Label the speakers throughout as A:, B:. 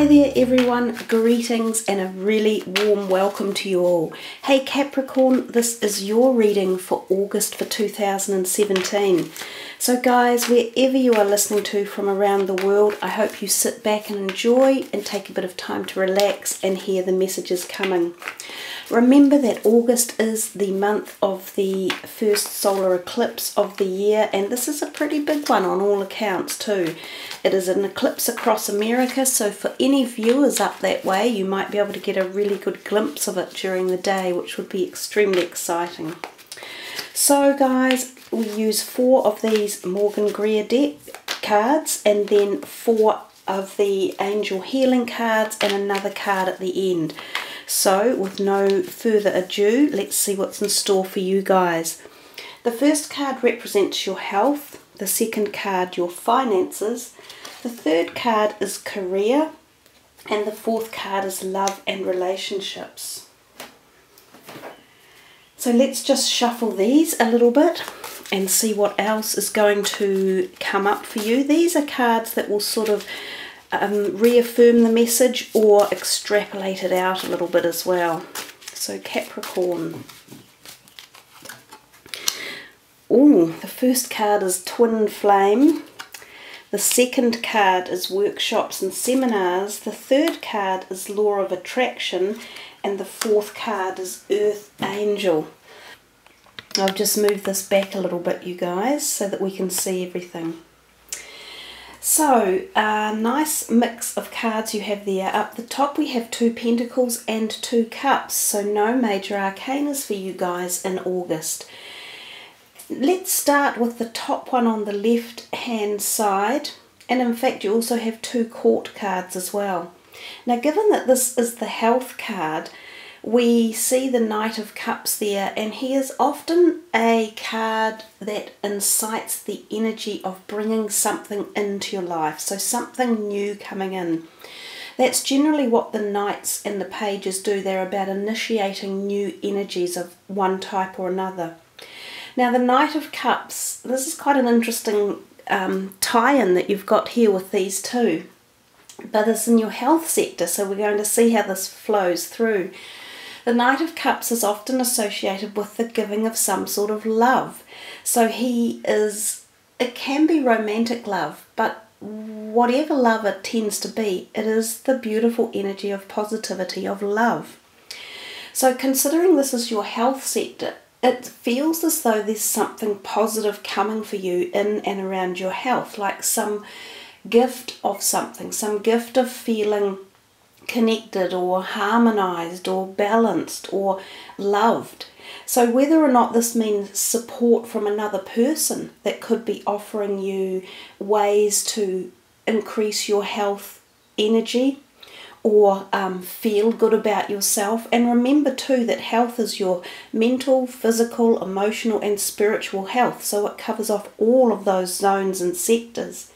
A: Hi there everyone, greetings and a really warm welcome to you all. Hey Capricorn, this is your reading for August for 2017. So guys, wherever you are listening to from around the world, I hope you sit back and enjoy and take a bit of time to relax and hear the messages coming. Remember that August is the month of the first solar eclipse of the year, and this is a pretty big one on all accounts too. It is an eclipse across America, so for any viewers up that way, you might be able to get a really good glimpse of it during the day, which would be extremely exciting. So guys, we use 4 of these Morgan Greer deck cards and then 4 of the Angel Healing cards and another card at the end. So with no further ado, let's see what's in store for you guys. The first card represents your health, the second card your finances, the third card is career, and the fourth card is love and relationships. So let's just shuffle these a little bit and see what else is going to come up for you. These are cards that will sort of reaffirm the message or extrapolate it out a little bit as well. So Capricorn. Oh, the first card is Twin Flame. The second card is Workshops and Seminars. The third card is Law of Attraction. And the fourth card is Earth Angel. I've just moved this back a little bit, you guys, so that we can see everything. So, a nice mix of cards you have there. Up the top we have 2 Pentacles and 2 Cups, so no major arcanas for you guys in August. Let's start with the top one on the left hand side, and in fact you also have 2 Court cards as well. Now given that this is the health card, we see the Knight of Cups there, and he is often a card that incites the energy of bringing something into your life, so something new coming in. That's generally what the Knights and the Pages do. They're about initiating new energies of one type or another. Now the Knight of Cups, this is quite an interesting tie-in that you've got here with these two, but it's in your health sector, so we're going to see how this flows through. The Knight of Cups is often associated with the giving of some sort of love. So it can be romantic love, but whatever love it tends to be, it is the beautiful energy of positivity, of love. So considering this is your health sector, it feels as though there's something positive coming for you in and around your health, like some gift of something, some gift of feeling connected or harmonized or balanced or loved. So whether or not this means support from another person that could be offering you ways to increase your health energy or feel good about yourself. And remember too that health is your mental, physical, emotional and spiritual health, so it covers off all of those zones and sectors.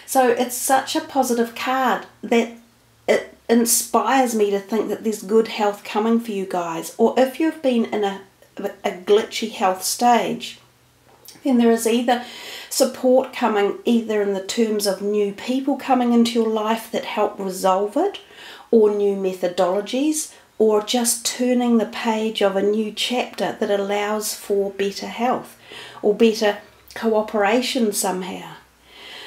A: So it's such a positive card that it inspires me to think that there's good health coming for you guys. Or if you've been in a glitchy health stage, then there is either support coming either in the terms of new people coming into your life that help resolve it, or new methodologies, or just turning the page of a new chapter that allows for better health or better cooperation somehow.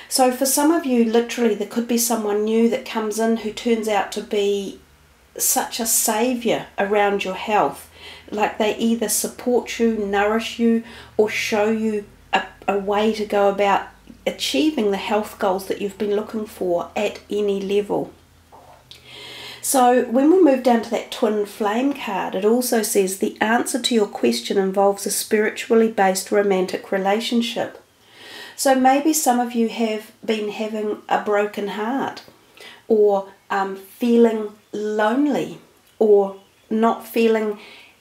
A: So for some of you, literally, there could be someone new that comes in who turns out to be such a saviour around your health. Like they either support you, nourish you, or show you a way to go about achieving the health goals that you've been looking for at any level. So when we move down to that Twin Flame card, it also says the answer to your question involves a spiritually based romantic relationship. So maybe some of you have been having a broken heart, or feeling lonely, or not feeling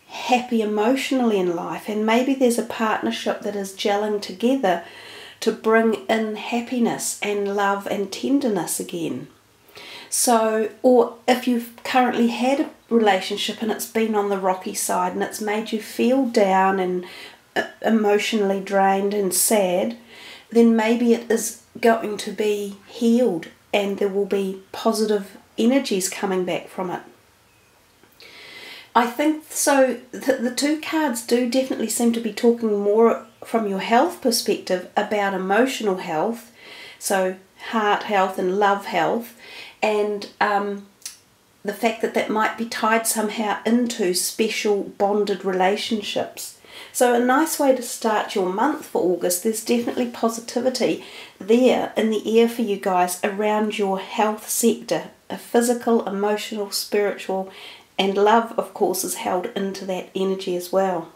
A: happy emotionally in life, and maybe there's a partnership that is gelling together to bring in happiness and love and tenderness again. So, or if you've currently had a relationship and it's been on the rocky side and it's made you feel down and emotionally drained and sad, then maybe it is going to be healed and there will be positive energies coming back from it. I think so. The two cards do definitely seem to be talking more from your health perspective about emotional health, so heart health and love health, and the fact that that might be tied somehow into special bonded relationships. So a nice way to start your month for August, there's definitely positivity there in the air for you guys around your health sector. A physical, emotional, spiritual, and love, of course, is held into that energy as well.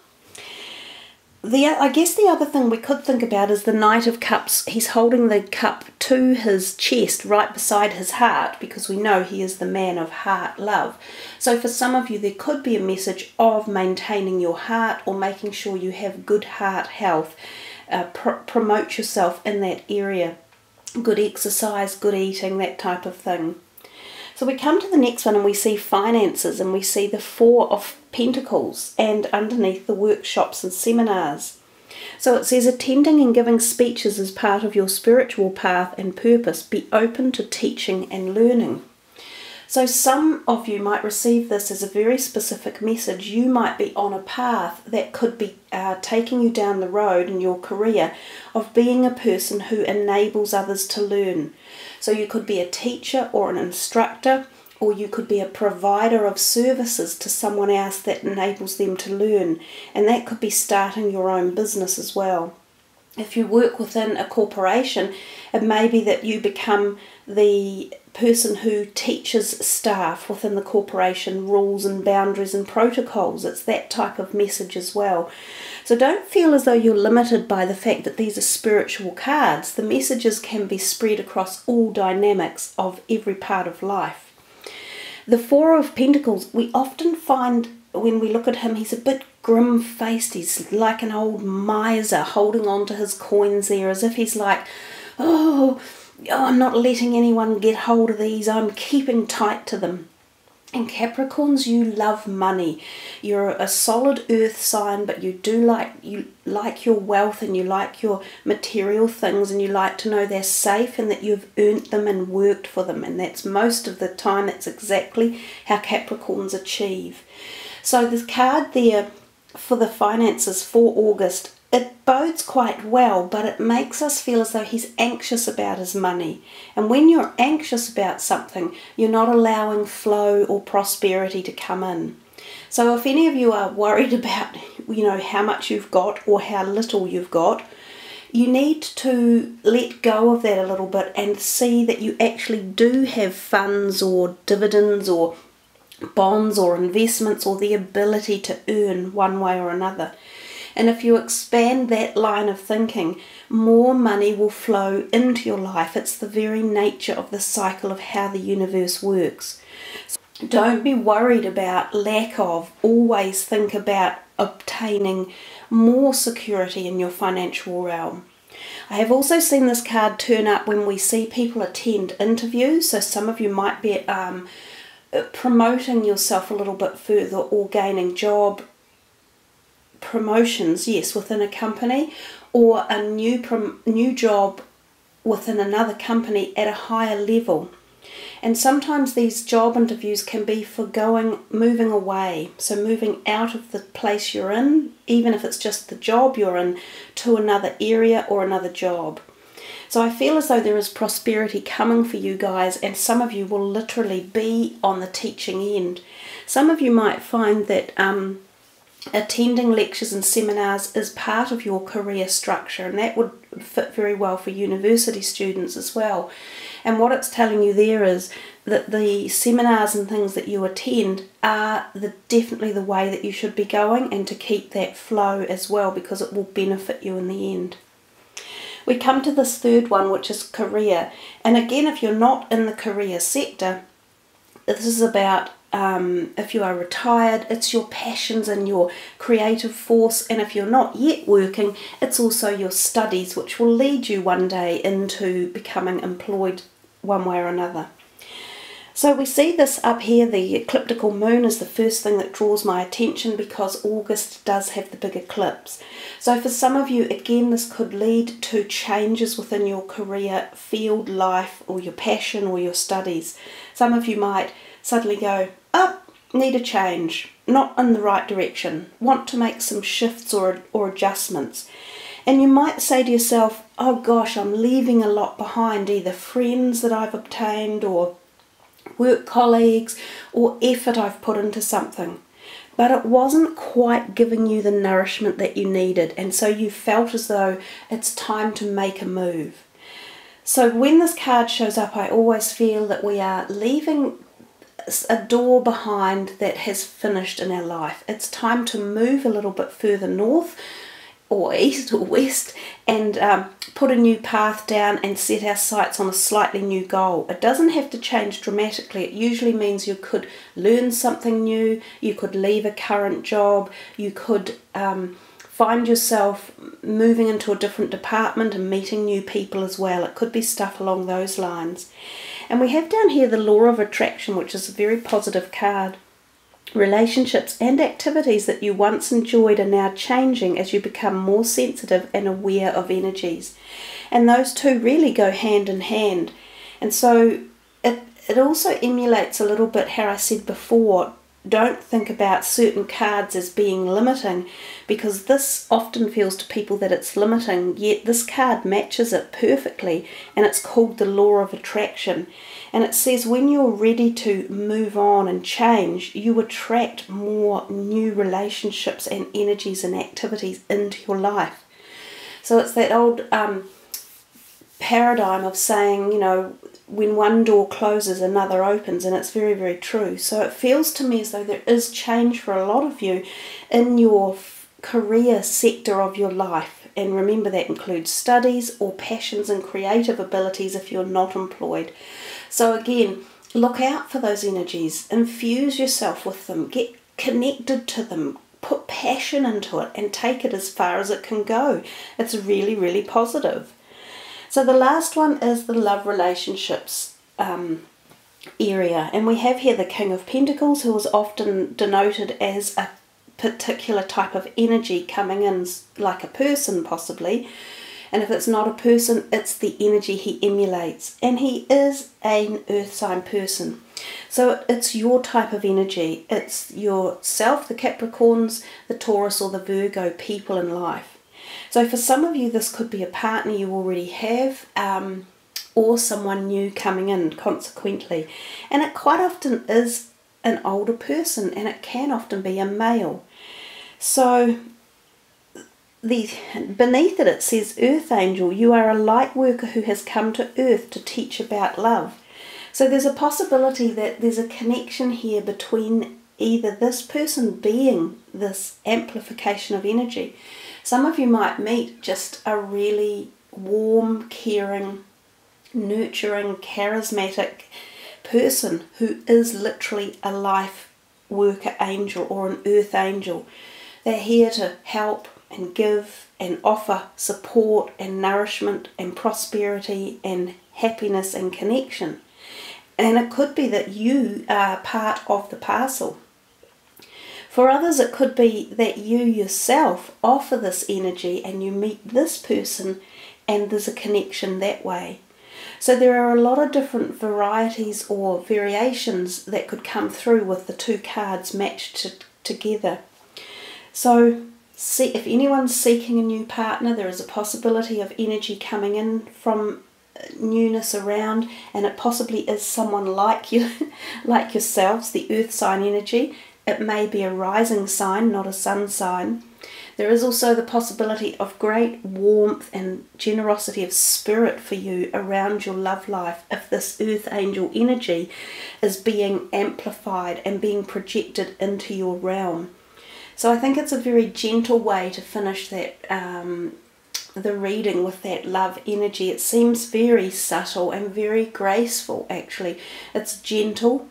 A: I guess the other thing we could think about is the Knight of Cups. He's holding the cup to his chest right beside his heart, because we know he is the man of heart love. So for some of you, there could be a message of maintaining your heart or making sure you have good heart health. Promote yourself in that area. Good exercise, good eating, that type of thing. So we come to the next one and we see finances, and we see the Four of Pentacles, and underneath the workshops and seminars. So it says, attending and giving speeches is part of your spiritual path and purpose. Be open to teaching and learning. So some of you might receive this as a very specific message. You might be on a path that could be taking you down the road in your career of being a person who enables others to learn. So you could be a teacher or an instructor, or you could be a provider of services to someone else that enables them to learn. And that could be starting your own business as well. If you work within a corporation, it may be that you become the person who teaches staff within the corporation rules and boundaries and protocols. It's that type of message as well. So don't feel as though you're limited by the fact that these are spiritual cards. The messages can be spread across all dynamics of every part of life. The Four of Pentacles, we often find when we look at him, he's a bit grim-faced. He's like an old miser holding on to his coins there, as if he's like, oh, I'm not letting anyone get hold of these. I'm keeping tight to them. And Capricorns, you love money. You're a solid earth sign, but you like your wealth, and you like your material things, and you like to know they're safe and that you've earned them and worked for them. And that's most of the time, that's exactly how Capricorns achieve. So this card there for the finances for August, it bodes quite well, but it makes us feel as though he's anxious about his money. And when you're anxious about something, you're not allowing flow or prosperity to come in. So if any of you are worried about, how much you've got or how little you've got, you need to let go of that a little bit and see that you actually do have funds or dividends or bonds or investments or the ability to earn one way or another. And if you expand that line of thinking, more money will flow into your life. It's the very nature of the cycle of how the universe works. So don't be worried about lack of. Always think about obtaining more security in your financial realm. I have also seen this card turn up when we see people attend interviews. So some of you might be promoting yourself a little bit further or gaining job promotions, yes, within a company, or a new job within another company at a higher level. And sometimes these job interviews can be for moving away, so moving out of the place you're in, even if it's just the job you're in, to another area or another job. So I feel as though there is prosperity coming for you guys, and some of you will literally be on the teaching end. Some of you might find that attending lectures and seminars is part of your career structure, and that would fit very well for university students as well. And what it's telling you there is that the seminars and things that you attend are definitely the way that you should be going, and to keep that flow as well, because it will benefit you in the end. We come to this third one, which is career. And again, if you're not in the career sector, this is about if you are retired, it's your passions and your creative force. And if you're not yet working, it's also your studies, which will lead you one day into becoming employed one way or another. So we see this up here, the ecliptical moon is the first thing that draws my attention, because August does have the big eclipse. So for some of you, again, this could lead to changes within your career field, life, or your passion or your studies. Some of you might suddenly go, oh, need a change, not in the right direction, want to make some shifts or adjustments. And you might say to yourself, oh gosh, I'm leaving a lot behind, either friends that I've obtained or work colleagues or effort I've put into something. But it wasn't quite giving you the nourishment that you needed, and so you felt as though it's time to make a move. So when this card shows up, I always feel that we are leaving a door behind that has finished in our life. It's time to move a little bit further north or east or west and put a new path down and set our sights on a slightly new goal. It doesn't have to change dramatically. It usually means you could learn something new, you could leave a current job, you could find yourself moving into a different department and meeting new people as well. It could be stuff along those lines. And we have down here the Law of Attraction, which is a very positive card. Relationships and activities that you once enjoyed are now changing as you become more sensitive and aware of energies. And those two really go hand in hand. And so it also emulates a little bit how I said before, don't think about certain cards as being limiting, because this often feels to people that it's limiting, yet this card matches it perfectly, and it's called the Law of Attraction. And it says when you're ready to move on and change, you attract more new relationships and energies and activities into your life. So it's that old paradigm of saying, you know, when one door closes, another opens, and it's very, very true. So it feels to me as though there is change for a lot of you in your career sector of your life. And remember, that includes studies or passions and creative abilities if you're not employed. So again, look out for those energies, infuse yourself with them, get connected to them, put passion into it and take it as far as it can go. It's really, really positive. So the last one is the love relationships area. And we have here the King of Pentacles, who is often denoted as a particular type of energy coming in, like a person possibly. And if it's not a person, it's the energy he emulates. And he is an earth sign person. So it's your type of energy. It's yourself, the Capricorns, the Taurus or the Virgo people in life. So for some of you, this could be a partner you already have, or someone new coming in consequently. And it quite often is an older person, and it can often be a male. So beneath it says Earth Angel, you are a light worker who has come to Earth to teach about love. So there's a possibility that there's a connection here between either this person being this amplification of energy. Some of you might meet just a really warm, caring, nurturing, charismatic person who is literally a life worker angel or an earth angel. They're here to help and give and offer support and nourishment and prosperity and happiness and connection. And it could be that you are part of the parcel. For others, it could be that you yourself offer this energy and you meet this person and there's a connection that way. So there are a lot of different varieties or variations that could come through with the two cards matched together. So see, if anyone's seeking a new partner, there is a possibility of energy coming in from newness around, and it possibly is someone like you, like yourselves, the earth sign energy. It may be a rising sign, not a sun sign. There is also the possibility of great warmth and generosity of spirit for you around your love life if this earth angel energy is being amplified and being projected into your realm. So I think it's a very gentle way to finish that the reading with that love energy. It seems very subtle and very graceful actually. It's gentle,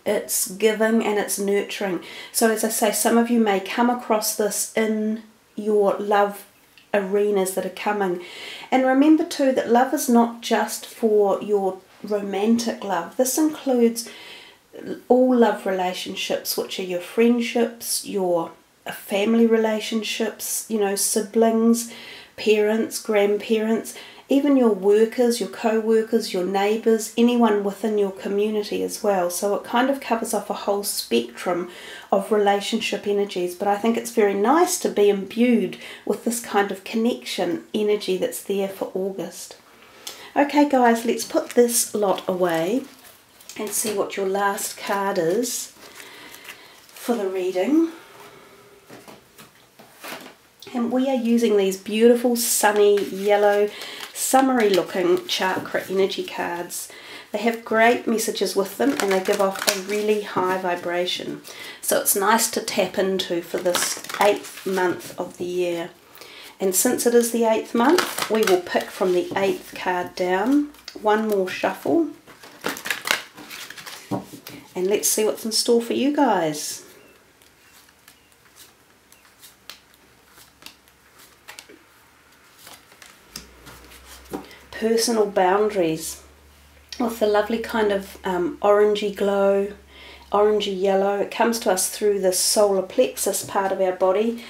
A: it's giving and it's nurturing. So as I say, some of you may come across this in your love arenas that are coming. And remember too that love is not just for your romantic love. This includes all love relationships, which are your friendships, your family relationships, you know, siblings, parents, grandparents, even your workers, your co-workers, your neighbours, anyone within your community as well. So it kind of covers off a whole spectrum of relationship energies, but I think it's very nice to be imbued with this kind of connection energy that's there for August. Okay guys, let's put this lot away and see what your last card is for the reading. And we are using these beautiful sunny yellow summery looking chakra energy cards. They have great messages with them and they give off a really high vibration. So it's nice to tap into for this 8th month of the year. And since it is the 8th month, we will pick from the 8th card down. One more shuffle. And let's see what's in store for you guys. Personal boundaries with the lovely kind of orangey glow, orangey yellow. It comes to us through the solar plexus part of our body.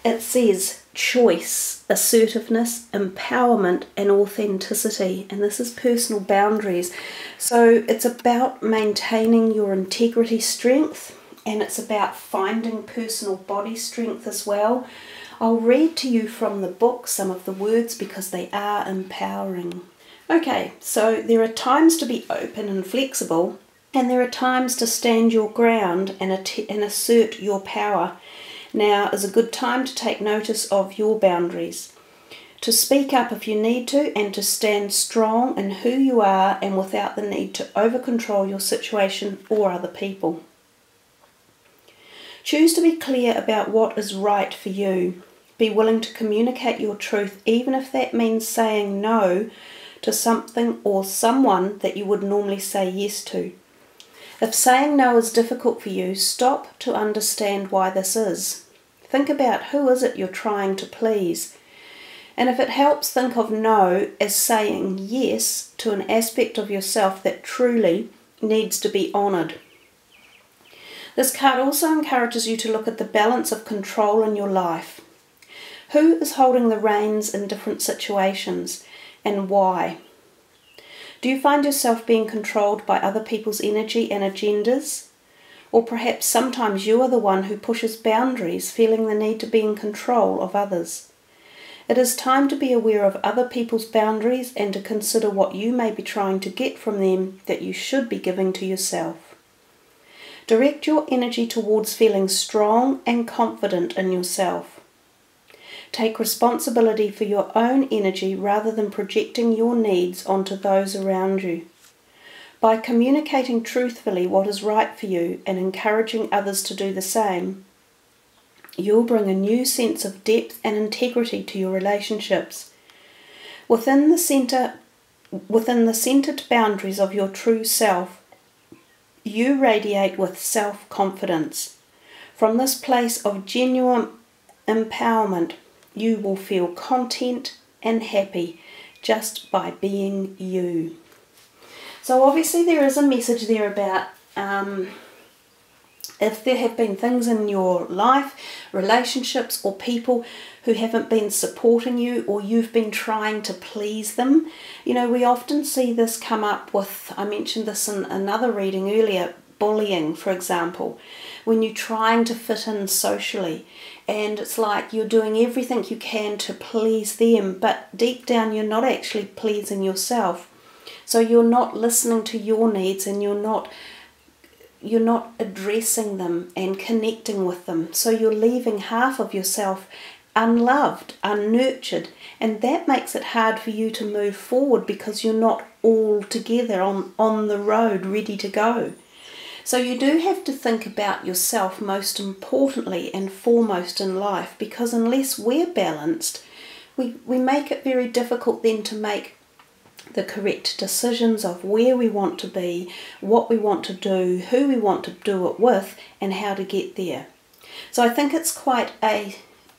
A: It says choice, assertiveness, empowerment and authenticity, and this is personal boundaries. So it's about maintaining your integrity strength, and it's about finding personal body strength as well. I'll read to you from the book some of the words because they are empowering. Okay, so there are times to be open and flexible, and there are times to stand your ground and assert your power. Now is a good time to take notice of your boundaries, to speak up if you need to, and to stand strong in who you are and without the need to over-control your situation or other people. Choose to be clear about what is right for you. Be willing to communicate your truth, even if that means saying no to something or someone that you would normally say yes to. If saying no is difficult for you, stop to understand why this is. Think about who is it you're trying to please. And if it helps, think of no as saying yes to an aspect of yourself that truly needs to be honoured. This card also encourages you to look at the balance of control in your life. Who is holding the reins in different situations and why? Do you find yourself being controlled by other people's energy and agendas? Or perhaps sometimes you are the one who pushes boundaries, feeling the need to be in control of others. It is time to be aware of other people's boundaries and to consider what you may be trying to get from them that you should be giving to yourself. Direct your energy towards feeling strong and confident in yourself. Take responsibility for your own energy rather than projecting your needs onto those around you. By communicating truthfully what is right for you and encouraging others to do the same, you'll bring a new sense of depth and integrity to your relationships. Within the centered boundaries of your true self, you radiate with self-confidence. From this place of genuine empowerment, you will feel content and happy just by being you. So obviously there is a message there about if there have been things in your life, relationships or people who haven't been supporting you, or you've been trying to please them. You know, we often see this come up with, I mentioned this in another reading earlier, bullying, for example, when you're trying to fit in socially and it's like you're doing everything you can to please them, but deep down you're not actually pleasing yourself. So you're not listening to your needs and you're not addressing them and connecting with them. So you're leaving half of yourself unloved, unnurtured, and that makes it hard for you to move forward because you're not all together on the road ready to go. So you do have to think about yourself most importantly and foremost in life, because unless we're balanced, we make it very difficult then to make the correct decisions of where we want to be, what we want to do, who we want to do it with, and how to get there. So I think it's quite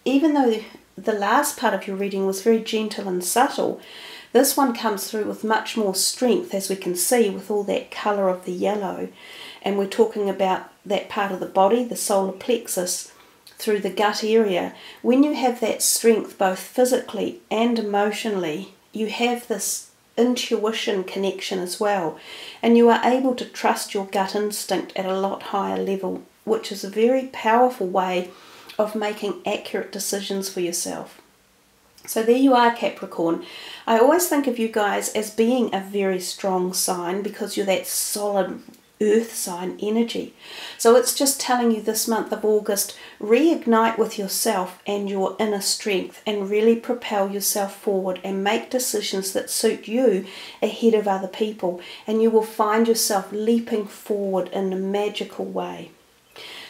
A: even though the last part of your reading was very gentle and subtle, this one comes through with much more strength, as we can see with all that colour of the yellow. And we're talking about that part of the body, the solar plexus, through the gut area. When you have that strength both physically and emotionally, you have this intuition connection as well, and you are able to trust your gut instinct at a lot higher level, which is a very powerful way of making accurate decisions for yourself. So there you are, Capricorn. I always think of you guys as being a very strong sign because you're that solid earth sign energy. So it's just telling you this month of August, reignite with yourself and your inner strength and really propel yourself forward and make decisions that suit you ahead of other people, and you will find yourself leaping forward in a magical way.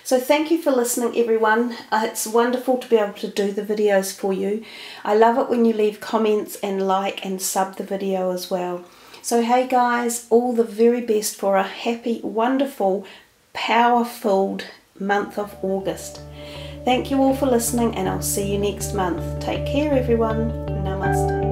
A: So thank you for listening, everyone. It's wonderful to be able to do the videos for you. I love it when you leave comments and like and sub the video as well. So hey guys, all the very best for a happy, wonderful, power-filled month of August. Thank you all for listening, and I'll see you next month. Take care, everyone. Namaste.